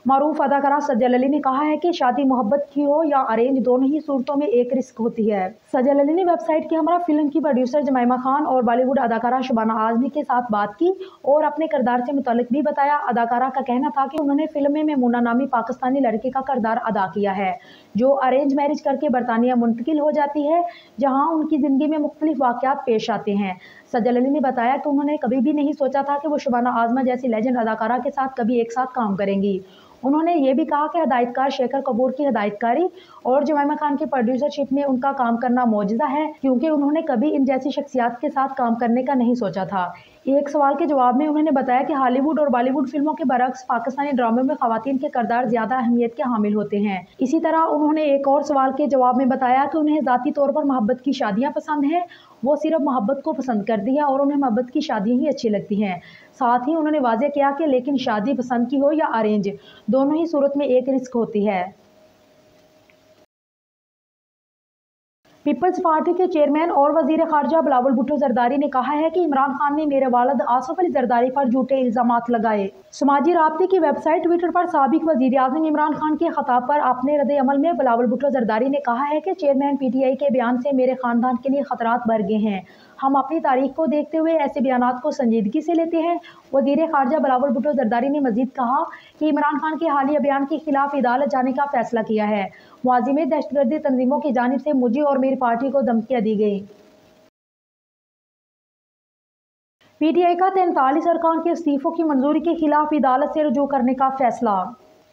मारूफ अदाकारा सजल अली ने कहा है कि शादी मोहब्बत की हो या अरेंज, दोनों ही सूरतों में एक रिस्क होती है। सजल अली ने वेबसाइट की हमरा फिल्म की प्रोड्यूसर जमाइमा खान और बॉलीवुड अदाकारा शबाना आजमी के साथ बात की और अपने किरदार से मुतालिक भी बताया। अदाकारा का कहना था कि उन्होंने फिल्म में मेमूना नामी पाकिस्तानी लड़के का किरदार अदा किया है जो अरेंज मैरिज करके बरतानिया मुंतकिल हो जाती है, जहाँ उनकी जिंदगी में मुख्तलिफ वाक़यात पेश आते हैं। सजल अली ने बताया कि उन्होंने कभी भी नहीं सोचा था कि वो शबाना आजमा जैसी लेजेंड अदाकारा के साथ कभी एक साथ काम करेंगी। उन्होंने ये भी कहा कि हिदायतकार शेखर कपूर की हिदायतकारी और जमाइमा खान की प्रोड्यूसरशिप में उनका काम करना मौजज़ा है, क्योंकि उन्होंने कभी इन जैसी शख्सियात के साथ काम करने का नहीं सोचा था। एक सवाल के जवाब में उन्होंने बताया कि हॉलीवुड और बॉलीवुड फिल्मों के बरक्स पाकिस्तानी ड्रामों में खवातीन के किरदार ज़्यादा अहमियत के हामिल होते हैं। इसी तरह उन्होंने एक और सवाल के जवाब में बताया कि उन्हें ज़ाती तौर पर मोहब्बत की शादियाँ पसंद हैं। वो सिर्फ मोहब्बत को पसंद करती है और उन्हें मोहब्बत की शादियाँ ही अच्छी लगती हैं। साथ ही उन्होंने वाज़ेह किया कि लेकिन शादी पसंद की हो या अरेंज, दोनों ही सूरत में एक रिस्क होती है। पीपल्स पार्टी के चेयरमैन और वजीर खारजा बिलावल भुट्टो जरदारी ने कहा है कि इमरान खान ने मेरे वालिद आसिफ अली जरदारी पर झूठे इल्जामात लगाए। समाजी राब्ते की वेबसाइट ट्विटर पर साबिक वजीर आज़म इमरान खान के खिताब पर अपने रद्द अमल में बिलावल भुट्टो जरदारी ने कहा है कि चेयरमैन PTI के बयान से मेरे खानदान के लिए खतरात बढ़ गए हैं। हम अपनी तारीख को देखते हुए ऐसे बयानात को संजीदगी से लेते हैं। वजीर खारजा बिलावल भुट्टो जरदारी ने मजीद कहा कि इमरान खान के हालिया बयान के खिलाफ अदालत जाने का फैसला किया है। माजी में दहशतगर्दी तंजीमों की जानिब से मुझे और मेरी पार्टी को धमकियां दी गई। PTI का 43 अरकान के इस्तीफों की मंजूरी के खिलाफ अदालत से रुजू करने का फैसला।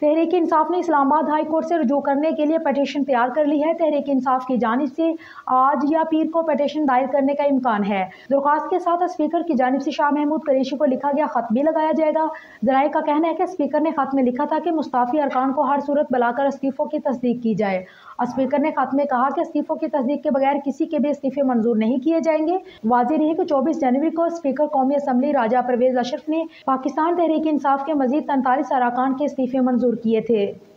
तहरीक इंसाफ ने इस्लामाबाद हाई कोर्ट से रुजू करने के लिए पटिशन तैयार कर ली है। तहरीक इंसाफ की जानिब से आज या पीर को पटिशन दायर करने का इम्कान है। दरख्वास्त के साथ स्पीकर की जानिब से शाह महमूद कुरैशी को लिखा गया खत भी लगाया जाएगा। जराये का कहना है कि स्पीकर ने खत में लिखा था कि मुस्ताफी अरकान को हर सूरत बुलाकर इस्तीफों की तस्दीक की जाए। स्पीकर ने खत में कहा कि इस्तीफों की तस्दीक के बगैर किसी के भी इस्तीफे मंजूर नहीं किए जाएंगे। वाज़ेह रही कि 24 जनवरी को स्पीकर कौमी असम्बली राजा परवेज अशरफ ने पाकिस्तान तहरीक इंसाफ के मजीद 43 अरकान के इस्तीफे मंजूर किए थे।